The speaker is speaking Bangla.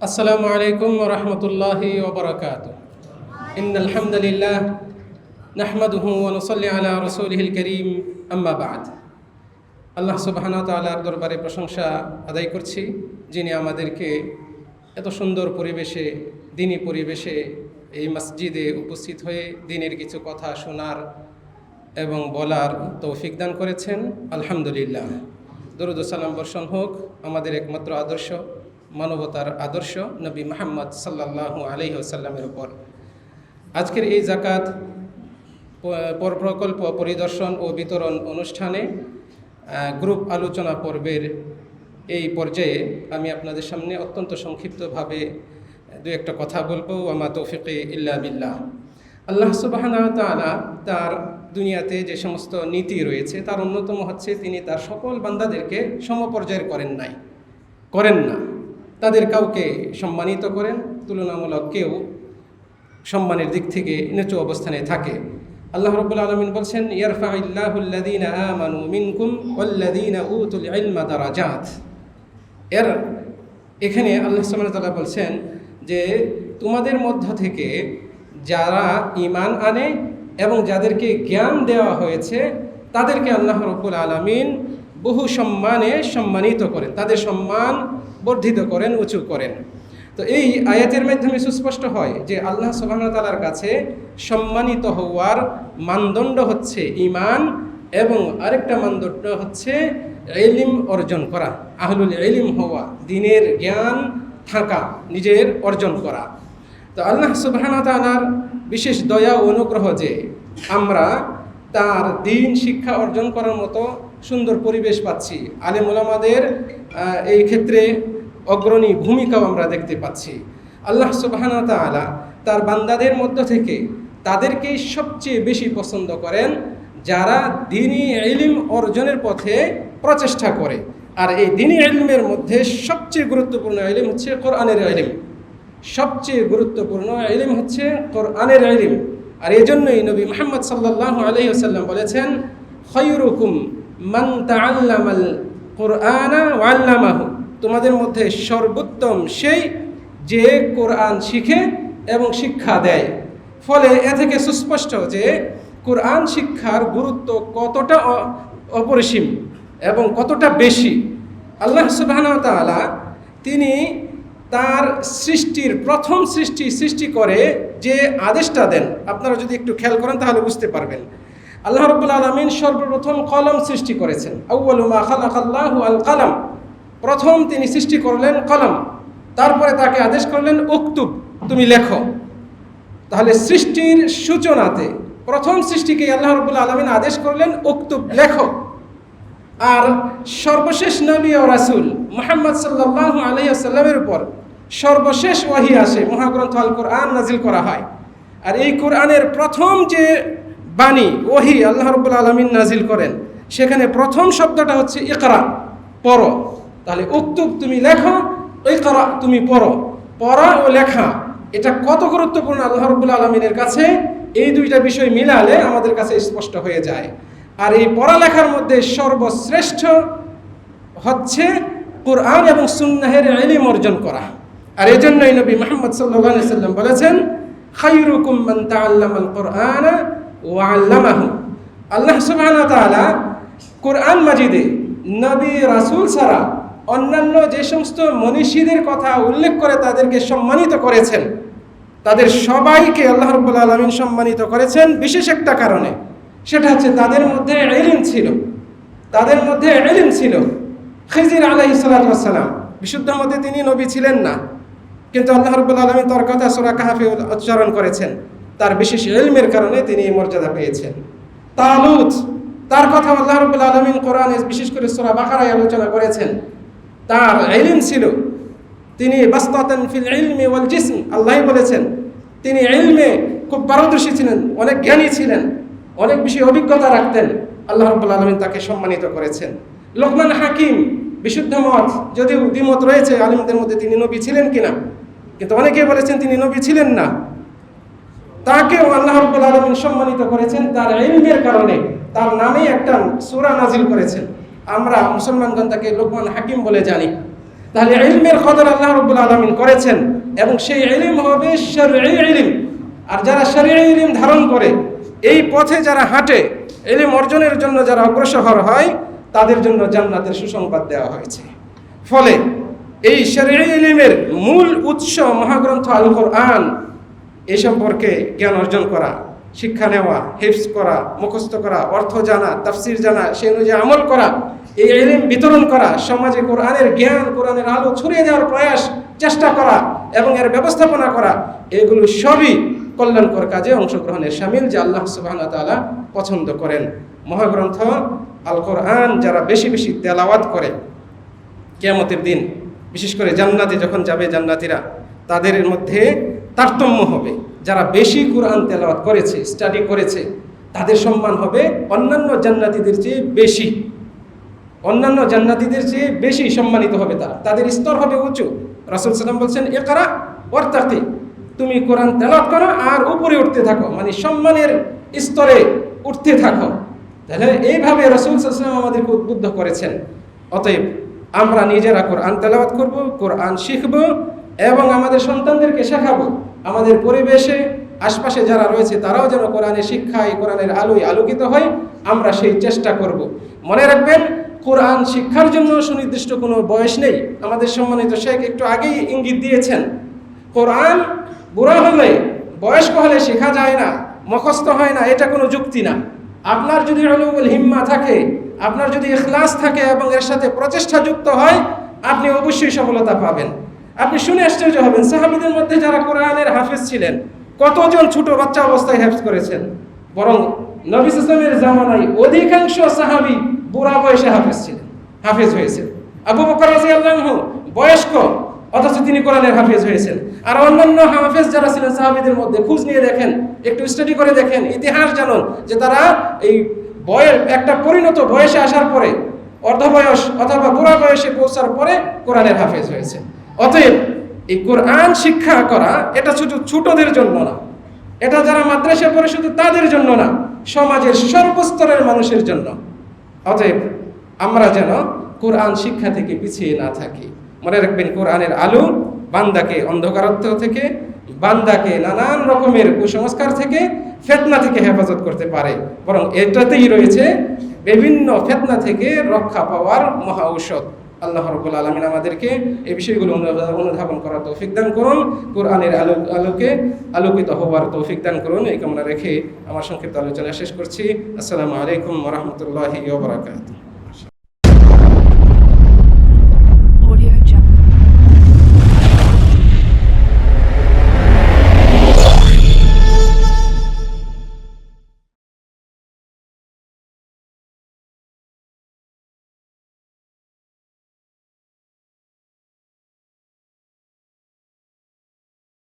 আসসালামু আলাইকুম ওয়া রাহমাতুল্লাহি ওয়া বারাকাতুহু। ইন্নাল হামদালিল্লাহ নাহমাদুহু ওয়া নুসাল্লি আলা রাসূলিহিল কারীম, আম্মা বা'দ। আল্লাহ সুবহানাহু ওয়া তাআলার দরবারে প্রশংসা আদায় করছি, যিনি আমাদেরকে এত সুন্দর পরিবেশে, দ্বীনি পরিবেশে এই মসজিদে উপস্থিত হয়ে দ্বীনের কিছু কথা শোনার এবং বলার তৌফিক দান করেছেন। আলহামদুলিল্লাহ। দরুদ ও সালাম বর্ষণ হোক আমাদের একমাত্র আদর্শ, মানবতার আদর্শ নবী মুহাম্মদ সাল্লাল্লাহু আলাইহি ওয়াসাল্লামের উপর। আজকের এই যাকাত প্রকল্প পরিদর্শন ও বিতরণ অনুষ্ঠানে গ্রুপ আলোচনা পর্বের এই পর্যায়ে আমি আপনাদের সামনে অত্যন্ত সংক্ষিপ্তভাবে দু একটা কথা বলবো। আমা তৌফিকে ইল্লা বিল্লাহ। আল্লাহ সুবহানাহু ওয়া তাআলা তার দুনিয়াতে যে সমস্ত নীতি রয়েছে তার অন্যতম হচ্ছে তিনি তার সকল বান্দাদেরকে সমপর্যায়ের করেন না। তাদের কাউকে সম্মানিত করেন, তুলনামূলক কেউ সম্মানের দিক থেকে নিচু অবস্থানে থাকে। আল্লাহ রাব্বুল আলামিন বলছেন, ইয়ারফাইল্লাহুল্লাযীনা আমানু মিনকুম ওয়াল্লাযীনা উতুল ইলমা দারাজাত। এখানে আল্লাহ সুবহানাহু ওয়া তাআলা বলছেন যে তোমাদের মধ্য থেকে যারা ঈমান আনে এবং যাদেরকে জ্ঞান দেওয়া হয়েছে তাদেরকে আল্লাহ রাব্বুল আলামিন বহু সম্মানে সম্মানিত করেন, তাদের সম্মান বর্ধিত করেন, উঁচু করেন। তো এই আয়াতের মাধ্যমে সুস্পষ্ট হয় যে আল্লাহ সুবহানাহু ওয়া তাআলার কাছে সম্মানিত হওয়ার মানদণ্ড হচ্ছে ঈমান, এবং আরেকটা মানদণ্ড হচ্ছে ইলম অর্জন করা, আহলুল ইলম হওয়া, দ্বীনের জ্ঞান থাকা, নিজের অর্জন করা। তো আল্লাহ সুবহানাহু ওয়া তাআলার বিশেষ দয়া ও অনুগ্রহ যে আমরা তার দ্বীন শিক্ষা অর্জন করার মতো সুন্দর পরিবেশ পাচ্ছি। আলেম ওলামাদের এই ক্ষেত্রে অগ্রণী ভূমিকাও আমরা দেখতে পাচ্ছি। আল্লাহ সুবহানাহু ওয়া তাআলা তার বান্দাদের মধ্য থেকে তাদেরকেই সবচেয়ে বেশি পছন্দ করেন যারা দ্বীনি ইলম অর্জনের পথে প্রচেষ্টা করে। আর এই দ্বীনি ইলমের মধ্যে সবচেয়ে গুরুত্বপূর্ণ ইলম হচ্ছে কোরআনের ইলম। সবচেয়ে গুরুত্বপূর্ণ ইলম হচ্ছে কোরআনের ইলম। আর এই জন্যই নবী মুহাম্মদ সাল্লাল্লাহু আলাইহি ওয়াসাল্লাম বলেছেন, খায়রুকুম মান তাআল্লামাল কুরআনা ওয়া আল্লামাহু। তোমাদের মধ্যে সর্বোত্তম সেই যে কোরআন শিখে এবং শিক্ষা দেয়। ফলে এ থেকে সুস্পষ্ট যে কোরআন শিক্ষার গুরুত্ব কতটা অপরিসীম এবং কতটা বেশি। আল্লাহ সুবহানাহু ওয়া তাআলা তিনি তার সৃষ্টির প্রথম সৃষ্টি করে যে আদেশটা দেন, আপনারা যদি একটু খেয়াল করেন তাহলে বুঝতে পারবেন। আল্লাহ রাব্বুল আলামিন সর্বপ্রথম কলম সৃষ্টি করেছেন। আউয়ালু মা খালাকাল্লাহু আল কালাম। প্রথম তিনি সৃষ্টি করলেন কলম, তারপরে তাকে আদেশ করলেন উকতুব, তুমি লেখো। তাহলে সৃষ্টির সূচনাতে প্রথম সৃষ্টিকে আল্লাহ রাব্বুল আলামিন আদেশ করলেন উকতুব, লেখো। আর সর্বশেষ নবী ও রাসূল মুহাম্মদ সাল্লাল্লাহু আলাইহি ওয়াসাল্লামের উপর সর্বশেষ ওহী আসে, মহাগ্রন্থ আল কোরআন নাজিল করা হয়। আর এই কোরআনের প্রথম যে বাণী ওহী আল্লাহ রাব্বুল আলামিন নাজিল করেন, সেখানে প্রথম শব্দটা হচ্ছে ইকরা, পড়ো। তাহলে উকতুব, তুমি লেখো, ইকরা, তুমি পড়ো। পড়া ও লেখা এটা কত গুরুত্বপূর্ণ আল্লাহ রাব্বুল আলামিনের কাছে, এই দুইটা বিষয় মিলালে আমাদের কাছে স্পষ্ট হয়ে যায়। আর এই পড়ালেখার মধ্যে সর্বশ্রেষ্ঠ হচ্ছে কোরআন এবং সুন্নাহের ইলম অর্জন করা। আর এই জন্যই নবী মুহাম্মদ সাল্লাল্লাহু আলাইহি ওয়াসাল্লাম বলেছেন, খায়রুকুম মান তাআল্লামাল কুরআনা ওয়া আল্লামাহু। আল্লাহ সুবহানাহু ওয়া তাআলা কোরআন মাজিদে নবী রাসূল ছাড়া অন্যান্য যে সমস্ত মনীষীদের কথা উল্লেখ করে তাদেরকে সম্মানিত করেছেন, তাদের সবাইকে আল্লাহ রাব্বুল আলামিন সম্মানিত করেছেন বিশেষ একটা কারণে। সেটা হচ্ছে তাদের মধ্যে ইলম ছিল, তাদের মধ্যে ইলম ছিল। খিজির আলাইহিস সালাতু ওয়াস সালাম বিশুদ্ধ মতে তিনি নবী ছিলেন না, কিন্তু আল্লাহ রাব্বুল আলামিন তার কথা সূরা কাহফে উচ্চারণ করেছেন, তার বিশেষ ইলমের কারণে তিনি এই মর্যাদা পেয়েছেন। তালুত, তার কথা আল্লাহ রাব্বুল আলামিন কোরআনে বিশেষ করে সূরা বাকারায় আলোচনা করেছেন। তার ইলম ছিল, তিনি বাসতাতান ফিল ইলমি ওয়াল জিসম, আল্লাহ বলেছেন তিনি ইলমে খুব পারদর্শী ছিলেন, অনেক জ্ঞানী ছিলেন, অনেক বেশি অভিজ্ঞতা রাখতেন। আল্লাহ রাব্বুল আলামিন তাকে সম্মানিত করেছেন। লোকমান হাকিম, বিশুদ্ধ মত, যদিও দ্বিমত রয়েছে আলেমদের মধ্যে তিনি নবী ছিলেন কিনা, কিন্তু অনেকেই বলেছেন তিনি নবী ছিলেন না। তাকেও আল্লাহ রাব্বুল আলামিন সম্মানিত করেছেন তার ইলমের কারণে। তার নামেই একটা সূরা নাজিল করেছেন, আমরা মুসলমানগণ তাকে লোকমান হাকিম বলে জানি। তাহলে ইলমের কদর আল্লাহ রাব্বুল আলামিন করেছেন, এবং সেই ইলম হবে শরঈ ইলম। আর যারা শরঈ ইলম ধারণ করে, এই পথে যারা হাঁটে, ইলম অর্জনের জন্য যারা অগ্রসর হয়, তাদের জন্য জান্নাতের সুসংবাদ দেওয়া হয়েছে। ফলে এই শরঈ ইলমের মূল উৎস মহাগ্রন্থ আল কোরআন, এই সম্পর্কে জ্ঞান অর্জন করা, শিক্ষা নেওয়া, হিফজ করা, মুখস্থ করা, অর্থ জানা, তাফসির জানা, সেই অনুযায়ী আমল করা, এই ইলম বিতরণ করা, সমাজে কোরআনের জ্ঞান, কোরআনের আলো ছড়িয়ে দেওয়ার প্রয়াস, চেষ্টা করা এবং এর ব্যবস্থাপনা করা, এগুলো সবই কল্যাণকর কাজে অংশগ্রহণের শামিল, যে আল্লাহ সুবহানাহু ওয়া তাআলা পছন্দ করেন। মহাগ্রন্থ আল কোরআন যারা বেশি বেশি তেলাওয়াত করে, কিয়ামতের দিন বিশেষ করে জান্নাতে যখন যাবে জান্নাতীরা, তাদের মধ্যে তারতম্য হবে। যারা বেশি কোরআন তেলাওয়াত করেছে, স্টাডি করেছে, তাদের সম্মান হবে অন্যান্য জান্নাতীদের চেয়ে বেশি। অন্যান্য জান্নাতীদের চেয়ে বেশি সম্মানিত হবে তারা, তাদের স্তর হবে উঁচু। রাসূল সাল্লাল্লাহু আলাইহি ওয়াসাল্লাম বলছেন, ইকরা ওয়ারতাকি, তুমি কোরআন তেলাওয়াত করো আর উপরে উঠতে থাকো, মানে সম্মানের স্তরে উঠতে থাকো। তাহলে এইভাবে রাসূল সাল্লাল্লাহু আলাইহি ওয়াসাল্লাম আমাদেরকে উদ্বুদ্ধ করেছেন। অতএব আমরা নিজেরা কোরআন তেলাওয়াত করব, কোরআন শিখব এবং আমাদের সন্তানদেরকে শেখাবো। আমাদের পরিবেশে আশপাশে যারা রয়েছে তারাও যেন কোরআনের শিক্ষায়, কোরআনের আলোয় আলোকিত হয়, আমরা সেই চেষ্টা করব। মনে রাখবেন, কোরআন শিক্ষার জন্য সুনির্দিষ্ট কোনো বয়স নেই। আমাদের সম্মানিত শেখ একটু আগেই ইঙ্গিত দিয়েছেন, কোরআন বুড়া হলে, বয়স্ক হলে শেখা যায় না, মুখস্থ হয় না, এটা কোনো যুক্তি না। আপনার যদি উলুল হিম্মা থাকে, আপনার যদি ইখলাস থাকে এবং এর সাথে প্রচেষ্টা যুক্ত হয়, আপনি অবশ্যই সফলতা পাবেন। আপনি শুনে আশ্চর্য হবেন, সাহাবীদের মধ্যে যারা কোরআনের হাফেজ ছিলেন, কতজন ছোট বাচ্চা অবস্থায় হাফেজ করেছেন। বরং নবী সাল্লাল্লাহু আলাইহি ওয়াসাল্লামের জামানায় অধিকাংশ সাহাবী বুড়া বয়সে হাফেজ হয়েছেন। আবু বকর রাদিয়াল্লাহু আনহু বয়স্ক, অথচ তিনি কোরআনের হাফেজ হয়েছেন। আর অন্যান্য হাফেজ যারা ছিলেন সাহাবীদের মধ্যে, খোঁজ নিয়ে দেখেন, একটু স্টাডি করে দেখেন, ইতিহাস জানুন, যে তারা এই একটা পরিণত বয়সে আসার পরে, অর্ধবয়স অথবা বুড়া বয়সে পৌঁছার পরে কোরআনের হাফেজ হয়েছে। অতএব এই কোরআন শিক্ষা করা এটা শুধু ছোটদের জন্য না, এটা যারা মাদ্রাসা পড়ে শুধু তাদের জন্য না, সমাজের সর্বস্তরের মানুষের জন্য। অতএব আমরা যেন কোরআন শিক্ষা থেকে পিছিয়ে না থাকি। মনে রাখবেন, কোরআনের আলো বান্দাকে অন্ধকারত্ব থেকে, বান্দাকে নানান রকমের কুসংস্কার থেকে, ফিতনা থেকে হেফাজত করতে পারে। বরং এটাতেই রয়েছে বিভিন্ন ফিতনা থেকে রক্ষা পাওয়ার মহা ঔষধ। আল্লাহ রাব্বুল আলামিন আমাদেরকে এই বিষয়গুলো অনুধাবন করার তৌফিক দান করুন, কোরআনের আলোকে আলোকিত হওয়ার তৌফিক দান করুন। এই কামনা রেখে আমার সংক্ষিপ্ত আলোচনা শেষ করছি। আসসালামু আলাইকুম ওয়া রাহমাতুল্লাহি ওয়া বারাকাতুহু।